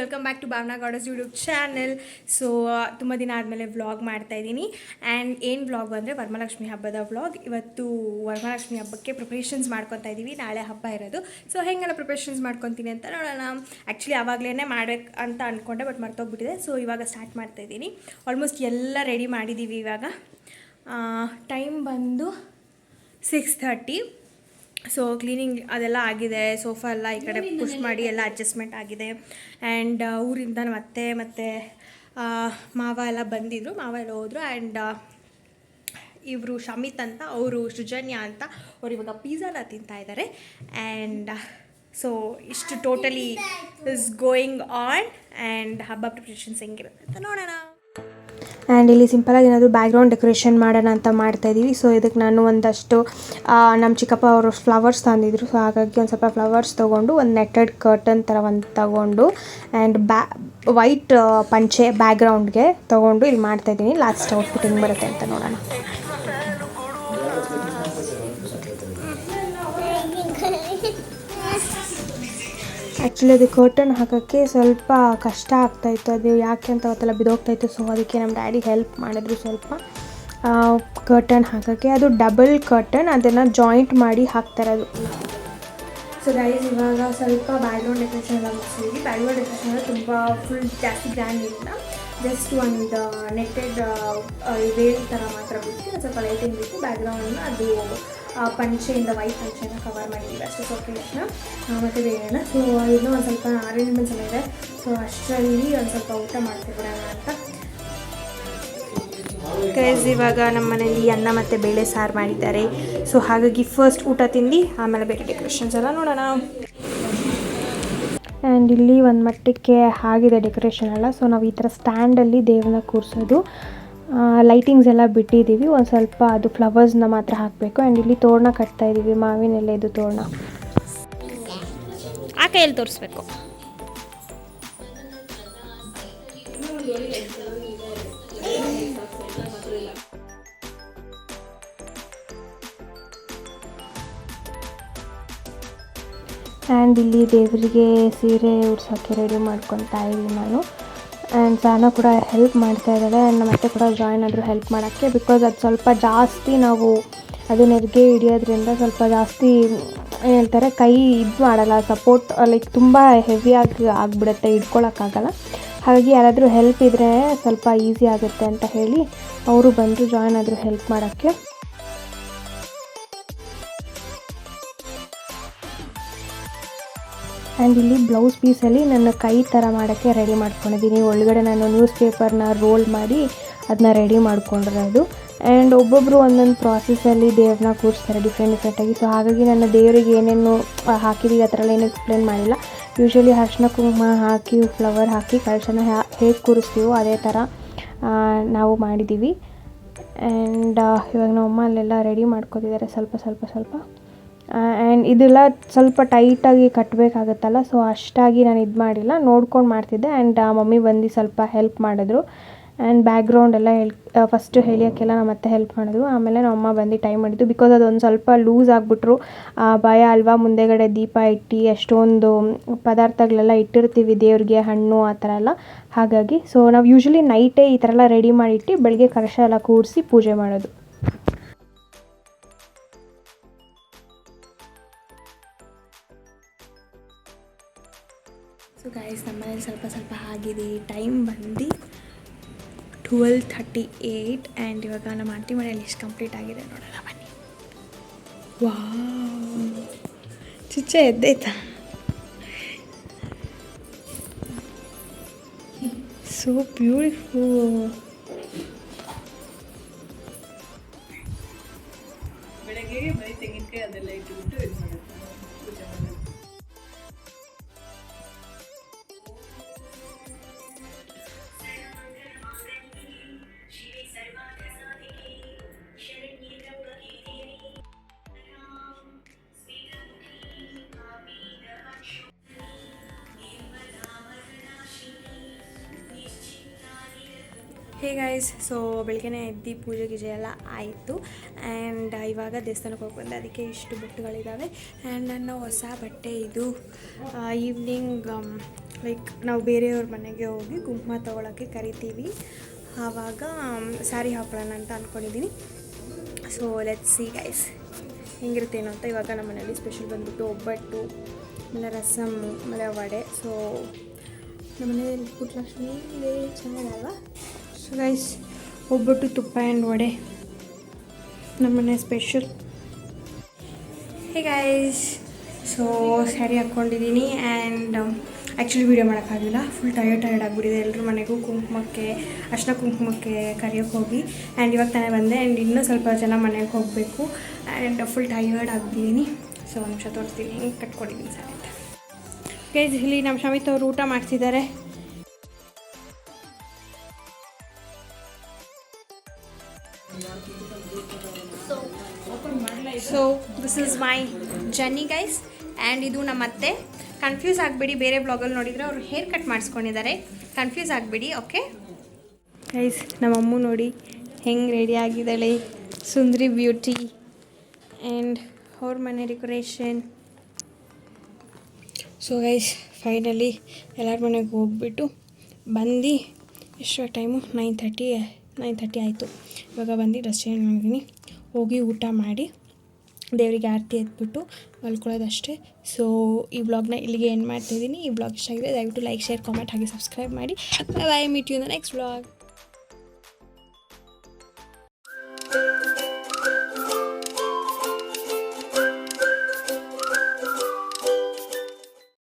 Welcome back to Bhavana ಗಾಡಸ್ YouTube channel. So ತುಂಬ ದಿನ ಆದಮೇಲೆ ವ್ಲಾಗ್ ಮಾಡ್ತಾಯಿದ್ದೀನಿ. ಆ್ಯಂಡ್ ಏನು ವ್ಲಾಗ್ ಅಂದರೆ ವರಮಹಾಲಕ್ಷ್ಮಿ ಹಬ್ಬದ ವ್ಲಾಗ್. ಇವತ್ತು ವರಮಹಾಲಕ್ಷ್ಮಿ ಹಬ್ಬಕ್ಕೆ ಪ್ರಿಪ್ರೇಷನ್ಸ್ ಮಾಡ್ಕೊತಾ ಇದ್ದೀವಿ. ನಾಳೆ ಹಬ್ಬ ಇರೋದು. ಸೊ ಹೆಂಗೆಲ್ಲ ಪ್ರಿಪ್ರೇಷನ್ಸ್ ಮಾಡ್ಕೊತೀನಿ ಅಂತ ನೋಡೋಣ. ಆ್ಯಕ್ಚುಲಿ ಆವಾಗಲೇ ಮಾಡಬೇಕು ಅಂತ ಅಂದ್ಕೊಂಡೆ, ಬಟ್ ಮರ್ತೋಗ್ಬಿಟ್ಟಿದೆ. ಸೊ ಇವಾಗ ಸ್ಟಾರ್ಟ್ ಮಾಡ್ತಾಯಿದ್ದೀನಿ. ಆಲ್ಮೋಸ್ಟ್ ಎಲ್ಲ ರೆಡಿ ಮಾಡಿದ್ದೀವಿ. ಇವಾಗ ಟೈಮ್ ಬಂದು 6:30. ಸೊ ಕ್ಲೀನಿಂಗ್ ಅದೆಲ್ಲ ಆಗಿದೆ. ಸೋಫಾ ಎಲ್ಲ ಈ ಕಡೆ ಪುಷ್ ಮಾಡಿ ಎಲ್ಲ ಅಡ್ಜಸ್ಟ್ಮೆಂಟ್ ಆಗಿದೆ. ಆ್ಯಂಡ್ ಊರಿಂದ ಮತ್ತು ಮಾವ ಎಲ್ಲ ಬಂದಿದ್ದರು. ಮಾವ ಎಲ್ಲ ಹೋದರು. ಆ್ಯಂಡ್ ಇವರು ಶಮಿತ್ ಅಂತ, ಅವರು ಸೃಜನ್ಯ ಅಂತ, ಅವ್ರು ಇವಾಗ ಪಿಜ್ಜಾನ ತಿಂತಾಯಿದ್ದಾರೆ. ಆ್ಯಂಡ್ ಸೊ ಇಷ್ಟು totally is going on. And ಹಬ್ಬ ಪ್ರಿಪ್ರೇಷನ್ಸ್ ಹೆಂಗಿರುತ್ತೆ ಅಂತ ನೋಡೋಣ. ಆ್ಯಂಡ್ ಇಲ್ಲಿ ಸಿಂಪಲಾಗಿ ಏನಾದರೂ ಬ್ಯಾಕ್ಗ್ರೌಂಡ್ ಡೆಕೋರೇಷನ್ ಮಾಡೋಣ ಅಂತ ಮಾಡ್ತಾಯಿದ್ದೀವಿ. ಸೊ ಇದಕ್ಕೆ ನಾನು ಒಂದಷ್ಟು ನಮ್ಮ ಚಿಕ್ಕಪ್ಪ ಅವರು ಫ್ಲವರ್ಸ್ ತಂದಿದ್ರು. ಸೊ ಹಾಗಾಗಿ ಒಂದು ಸ್ವಲ್ಪ ಫ್ಲವರ್ಸ್ ತೊಗೊಂಡು ಒಂದು ನೆಟ್ಟೆಡ್ ಕರ್ಟನ್ ಥರ ಒಂದು ತೊಗೊಂಡು ಆ್ಯಂಡ್ ವೈಟ್ ಪಂಚೆ ಬ್ಯಾಕ್ಗ್ರೌಂಡ್ಗೆ ತೊಗೊಂಡು ಇಲ್ಲಿ ಮಾಡ್ತಾಯಿದ್ದೀನಿ. ಲಾಸ್ಟ್ ಔಟ್ಪುಟ್ ಹೆಂಗೆ ಬರುತ್ತೆ ಅಂತ ನೋಡೋಣ. ಆ್ಯಕ್ಚುಲಿ ಅದು ಕರ್ಟನ್ ಹಾಕೋಕ್ಕೆ ಸ್ವಲ್ಪ ಕಷ್ಟ ಆಗ್ತಾಯಿತ್ತು. ಅದು ಯಾಕೆ ಅಂತ ಅವತ್ತೆಲ್ಲ ಬಿದ್ದೋಗ್ತಾಯಿತ್ತು. ಸೊ ಅದಕ್ಕೆ ನಮ್ಮ ಡ್ಯಾಡಿ ಹೆಲ್ಪ್ ಮಾಡಿದ್ರು ಸ್ವಲ್ಪ ಕರ್ಟನ್ ಹಾಕೋಕ್ಕೆ. ಅದು ಡಬಲ್ ಕರ್ಟನ್, ಅದನ್ನು ಜಾಯಿಂಟ್ ಮಾಡಿ ಹಾಕ್ತಾರದು. ಸೊ ಗೈಸ್ ಇವಾಗ ಸ್ವಲ್ಪ ಬ್ಯಾಕ್ಗ್ರೌಂಡ್ ಡೆಕೋರೇಷನ್ ಎಲ್ಲ ಮುಗಿಸಿದ್ವಿ. ಬ್ಯಾಕ್ಗ್ರೌಂಡ್ ಡೆಕೋರೇಷನ್ ಎಲ್ಲ ತುಂಬ ಫುಲ್ ಜಾಸ್ತಿ ಗ್ರ್ಯಾಂಡ್ ಇಲ್ಲ. ಜಸ್ಟ್ ಒಂದು ನೆಟ್ಟೆಡ್ ವೇಲ್ ಥರ ಮಾತ್ರ ಬಿಟ್ಟು ಒಂದು ಸ್ವಲ್ಪ ಲೈಟಿಂಗ್ ಬಿಟ್ಟು ಬ್ಯಾಕ್ಗ್ರೌಂಡನ್ನ ಅದು ಪಂಚೆಯಿಂದ ವೈಟ್ ಪಂಚೆನ ಕವರ್ ಮಾಡಿದ್ದೀವಿ ಅಷ್ಟೇ. ಸೋಕೇಶ್ನ ಮತ್ತು ಬೇರೆನ. ಸೊ ಇನ್ನೂ ಒಂದು ಸ್ವಲ್ಪ ಅರೇಂಜ್ಮೆಂಟ್ಸ್ ಎಲ್ಲ ಇದೆ. ಸೊ ಅಷ್ಟರಲ್ಲಿ ಒಂದು ಸ್ವಲ್ಪ ಊಟ ಮಾಡ್ತಿಬಿಡೋಣ ಅಂತ. ಗೈಸ್ ಇವಾಗ ನಮ್ಮ ಮನೇಲಿ ಅನ್ನ ಮತ್ತು ಬೇಳೆ ಸಾರು ಮಾಡಿದ್ದಾರೆ. ಸೊ ಹಾಗಾಗಿ ಫಸ್ಟ್ ಊಟ ತಿಂದು ಆಮೇಲೆ ಬೇರೆ ಡೆಕೋರೇಷನ್ಸ್ ಎಲ್ಲ ನೋಡೋಣ. ಆ್ಯಂಡ್ ಇಲ್ಲಿ ಒಂದು ಮಟ್ಟಕ್ಕೆ ಆಗಿದೆ ಡೆಕೋರೇಷನ್ ಎಲ್ಲ. ಸೊ ನಾವು ಈ ಥರ ಸ್ಟ್ಯಾಂಡಲ್ಲಿ ದೇವ್ರನ್ನ ಕೂರಿಸೋದು. ಲೈಟಿಂಗ್ಸ್ ಎಲ್ಲ ಬಿಟ್ಟಿದ್ದೀವಿ. ಒಂದು ಸ್ವಲ್ಪ ಅದು ಫ್ಲವರ್ಸ್ನ ಮಾತ್ರ ಹಾಕಬೇಕು. ಆ್ಯಂಡ್ ಇಲ್ಲಿ ತೋರಣ ಕಟ್ತಾಯಿದ್ದೀವಿ, ಮಾವಿನೆಲೆ ಇದು ತೋರಣ. ಆ ಕೈಯಲ್ಲಿ ತೋರಿಸ್ಬೇಕು. ಆ್ಯಂಡ್ ಇಲ್ಲಿ ದೇವರಿಗೆ ಸೀರೆ ಉಡ್ಸೋಕ್ಕೆ ರೆಡಿ ಮಾಡ್ಕೊತಾ ಇದ್ದೀನಿ ನಾನು. ಆ್ಯಂಡ್ ಸಾನ ಕೂಡ ಹೆಲ್ಪ್ ಮಾಡ್ತಾ ಇದ್ದಾಳೆ. ಆ್ಯಂಡ್ ನಮ್ಮ ಅತ್ತೆ ಕೂಡ ಜಾಯ್ನ್ ಆದರೂ ಹೆಲ್ಪ್ ಮಾಡೋಕ್ಕೆ. ಬಿಕಾಸ್ ಅದು ಸ್ವಲ್ಪ ಜಾಸ್ತಿ ನಾವು ಅದು ನೆರಿಗೆ ಹಿಡಿಯೋದ್ರಿಂದ ಸ್ವಲ್ಪ ಜಾಸ್ತಿ ಏನು ಹೇಳ್ತಾರೆ, ಕೈ ಇದು ಮಾಡಲ್ಲ, ಸಪೋರ್ಟ್ ಲೈಕ್ ತುಂಬ ಹೆವಿಯಾಗಿ ಆಗಿಬಿಡುತ್ತೆ, ಹಿಡ್ಕೊಳಕ್ಕಾಗಲ್ಲ. ಹಾಗಾಗಿ ಯಾರಾದರೂ ಹೆಲ್ಪ್ ಇದ್ದರೆ ಸ್ವಲ್ಪ ಈಸಿ ಆಗುತ್ತೆ ಅಂತ ಹೇಳಿ ಅವರು ಬಂದರು ಜಾಯ್ನ್ ಆದರೂ ಹೆಲ್ಪ್ ಮಾಡೋಕ್ಕೆ. ಆ್ಯಂಡ್ ಇಲ್ಲಿ ಬ್ಲೌಸ್ ಪೀಸಲ್ಲಿ ನನ್ನ ಕೈ ಥರ ಮಾಡೋಕ್ಕೆ ರೆಡಿ ಮಾಡ್ಕೊಂಡಿದ್ದೀನಿ. ಒಳಗಡೆ ನಾನು ನ್ಯೂಸ್ ಪೇಪರ್ನ ರೋಲ್ ಮಾಡಿ ಅದನ್ನ ರೆಡಿ ಮಾಡ್ಕೊಂಡಿರೋದು. ಆ್ಯಂಡ್ ಒಬ್ಬೊಬ್ಬರು ಒಂದೊಂದು ಪ್ರಾಸೆಸಲ್ಲಿ ದೇವ್ರನ್ನ ಕೂರಿಸ್ತಾರೆ ಡಿಫ್ರೆಂಟಾಗಿ. ಸೊ ಹಾಗಾಗಿ ನನ್ನ ದೇವರಿಗೆ ಏನೇನು ಹಾಕಿದ್ದೀವಿ ಆ ಥರ ಎಲ್ಲ ಏನು ಎಕ್ಸ್ಪ್ಲೇನ್ ಮಾಡಿಲ್ಲ. ಯೂಶ್ವಲಿ ಅರಿಶಿನ ಕುಂಕುಮ ಹಾಕಿ ಫ್ಲವರ್ ಹಾಕಿ ಕಳಶನ ಹೇಗೆ ಕೂರಿಸ್ತೀವೋ ಅದೇ ಥರ ನಾವು ಮಾಡಿದ್ದೀವಿ. ಆ್ಯಂಡ್ ಇವಾಗ ನಮ್ಮ ಅಮ್ಮ ಅಲ್ಲೆಲ್ಲ ರೆಡಿ ಮಾಡ್ಕೊತಿದ್ದಾರೆ ಸ್ವಲ್ಪ. ಆ್ಯಂಡ್ ಇದೆಲ್ಲ ಸ್ವಲ್ಪ ಟೈಟಾಗಿ ಕಟ್ಟಬೇಕಾಗತ್ತಲ್ಲ. ಸೊ ಅಷ್ಟಾಗಿ ನಾನು ಇದು ಮಾಡಿಲ್ಲ, ನೋಡ್ಕೊಂಡು ಮಾಡ್ತಿದ್ದೆ. ಆ್ಯಂಡ್ ಮಮ್ಮಿ ಬಂದು ಸ್ವಲ್ಪ ಹೆಲ್ಪ್ ಮಾಡಿದ್ರು. ಆ್ಯಂಡ್ ಬ್ಯಾಕ್ಗ್ರೌಂಡ್ ಎಲ್ಲ ಫಸ್ಟು ಹೇಳಿಯೋಕ್ಕೆಲ್ಲ ನಮ್ಮ ಅತ್ತೆ ಹೆಲ್ಪ್ ಮಾಡಿದ್ರು. ಆಮೇಲೆ ನಮ್ಮ ಅಮ್ಮ ಬಂದು ಟೈಮ್ ಮಾಡಿದ್ದು. ಬಿಕಾಸ್ ಅದೊಂದು ಸ್ವಲ್ಪ ಲೂಸ್ ಆಗಿಬಿಟ್ರು. ಭಯ ಅಲ್ವಾ, ಮುಂದೆಗಡೆ ದೀಪ ಇಟ್ಟು ಎಷ್ಟೊಂದು ಪದಾರ್ಥಗಳೆಲ್ಲ ಇಟ್ಟಿರ್ತೀವಿ ದೇವ್ರಿಗೆ, ಹಣ್ಣು ಆ ಥರ ಎಲ್ಲ. ಹಾಗಾಗಿ ಸೊ ನಾವು ಯೂಶ್ವಲಿ ನೈಟೇ ಈ ಥರ ಎಲ್ಲ ರೆಡಿ ಮಾಡಿಟ್ಟು ಬೆಳಗ್ಗೆ ಕಲಶ ಎಲ್ಲ ಕೂರಿಸಿ ಪೂಜೆ ಮಾಡೋದು. ಸೊ ಗೈಸ್ ನಮ್ಮನೇಲಿ ಸ್ವಲ್ಪ ಆಗಿದೆ. ಟೈಮ್ ಬಂದು 12:38. ಆ್ಯಂಡ್ ಇವಾಗ ನಮ್ಮ ಆಂಟಿ ಮನೆಯಲ್ಲಿ ಎಷ್ಟು ಕಂಪ್ಲೀಟ್ ಆಗಿದೆ ನೋಡೋಣ ಬನ್ನಿ. ವಾವ್, ಚಿಚ್ಚ ಎದ್ದೈತಾ? So beautiful. ಬೆಳಗ್ಗೆ ಬರೀ ತೆಂಗಿನಕಾಯಿ ಅದೆಲ್ಲ ಇಟ್ಬಿಟ್ಟು ಇದು ಮಾಡೋದು ಪೂಜೆ ಮಾಡೋದು. ಹೇ ಗೈಸ್, ಸೊ ಬೆಳಗ್ಗೆ ಎದ್ದು ಪೂಜೆ ಗೀಜೆ ಎಲ್ಲ ಆಯಿತು. ಆ್ಯಂಡ್ ಇವಾಗ ದೇವಸ್ಥಾನಕ್ಕೆ ಹೋಗಿ ಬಂದೆ, ಅದಕ್ಕೆ ಇಷ್ಟು ಬುಟ್ಟುಗಳಿದ್ದಾವೆ. ಆ್ಯಂಡ್ ನನ್ನ ಹೊಸ ಬಟ್ಟೆ ಇದು. ಈವ್ನಿಂಗ್ ಲೈಕ್ ನಾವು ಬೇರೆಯವ್ರ ಮನೆಗೆ ಹೋಗಿ ಕುಂಕುಮ ತೊಗೊಳಕ್ಕೆ ಕರಿತೀವಿ, ಆವಾಗ ಸ್ಯಾರಿ ಹಾಕೊಳ್ಳೋಣ ಅಂತ ಅಂದ್ಕೊಂಡಿದ್ದೀನಿ. ಸೊ ಲೆಟ್ಸ್ ಸಿ ಗೈಸ್ ಹೆಂಗಿರುತ್ತೇನೋ ಅಂತ. ಇವಾಗ ನಮ್ಮ ಮನೇಲಿ ಸ್ಪೆಷಲ್ ಬಂದುಬಿಟ್ಟು ಒಬ್ಬಟ್ಟು, ಆಮೇಲೆ ರಸಮ್ಮು, ಆಮೇಲೆ ವಡೆ. ಸೊ ನಮ್ಮ ಮನೆಯಲ್ಲಿ ಪುಟ್ಟಲಕ್ಷ್ಮಿ ಇದೆ ಚೆನ್ನಾಗಲ್ವಾ. ಸೊ ಗೈಸ್ ಒಬ್ಬಟ್ಟು, ತುಪ್ಪ ಆ್ಯಂಡ್ ವಡೆ ನಮ್ಮನೆ special. Hey guys, so sari ಹಾಕ್ಕೊಂಡಿದ್ದೀನಿ ಆ್ಯಂಡ್ ಆ್ಯಕ್ಚುಲಿ ವೀಡಿಯೋ ಮಾಡೋಕ್ಕಾಗಿಲ್ಲ, ಫುಲ್ ಟಯರ್ಡ್ ಆಗಿಬಿಟ್ಟಿದೆ. ಎಲ್ಲರ ಮನೆಗೂ ಕುಂಕುಮಕ್ಕೆ, ಅರ್ಶಿನ ಕುಂಕುಮಕ್ಕೆ ಕರಿಯೋಕ್ಕೆ ಹೋಗಿ ಆ್ಯಂಡ್ ಇವಾಗ ತಾನೇ ಬಂದೆ. ಆ್ಯಂಡ್ ಇನ್ನೂ ಸ್ವಲ್ಪ ಜನ ಮನೆಗೆ ಹೋಗಬೇಕು ಆ್ಯಂಡ್ ಫುಲ್ ಟಯರ್ಡ್ ಆಗಿದ್ದೀನಿ. ಸೊ ಒಂದು ನಿಮಿಷ ತೋರಿಸ್ತೀನಿ ಹೆಂಗೆ ಕಟ್ಕೊಂಡಿದ್ದೀನಿ ಸ್ಯಾರಿ ಅಂತ. ಗೈಸ್ ಇಲ್ಲಿ ನಮ್ಮ ಶಮಿತ್ ಅವರು ಊಟ ಮಾಡ್ತಿದ್ದಾರೆ. So this is my journey guys. And ಇದು ನಮ್ಮ ಅತ್ತೆ. ಕನ್ಫ್ಯೂಸ್ ಆಗಬೇಡಿ, ಬೇರೆ ಬ್ಲಾಗಲ್ಲಿ ನೋಡಿದರೆ ಅವರು ಹೇರ್ ಕಟ್ ಮಾಡಿಸ್ಕೊಂಡಿದ್ದಾರೆ, ಕನ್ಫ್ಯೂಸ್ ಆಗಬೇಡಿ ಓಕೆ ಗೈಸ್. ನಮ್ಮಮ್ಮ ನೋಡಿ ಹೆಂಗೆ ರೆಡಿ ಆಗಿದ್ದಾಳೆ, ಸುಂದರಿ ಬ್ಯೂಟಿ. ಆ್ಯಂಡ್ ಅವ್ರ ಮನೆ ಡೆಕೋರೇಷನ್. ಸೊ ಗೈಸ್ ಫೈನಲಿ ಎಲ್ಲರ ಮನೆಗೆ ಹೋಗ್ಬಿಟ್ಟು ಬಂದು ಎಷ್ಟು ಟೈಮು 9:30 ಆಯಿತು. ಇವಾಗ ಬಂದು ಡ್ರೆಸ್ ಚೇಂಜ್ ಮಾಡಿದ್ದೀನಿ, ಹೋಗಿ ಊಟ ಮಾಡಿ ದೇವರಿಗೆ ಆರತಿ ಎತ್ಬಿಟ್ಟು ಮಲ್ಕೊಳ್ಳೋದಷ್ಟೇ. ಸೊ ಈ ವ್ಲಾಗ್ನ ಇಲ್ಲಿಗೆ ಎಂಡ್ ಮಾಡ್ತಾಯಿದ್ದೀನಿ. ಈ ವ್ಲಾಗ್ ಇಷ್ಟ ಆಗಿದೆ ದಯವಿಟ್ಟು ಲೈಕ್, ಶೇರ್, ಕಾಮೆಂಟ್ ಹಾಗೆ ಸಬ್ಸ್ಕ್ರೈಬ್ ಮಾಡಿ. Bye bye, meet you in the next vlog.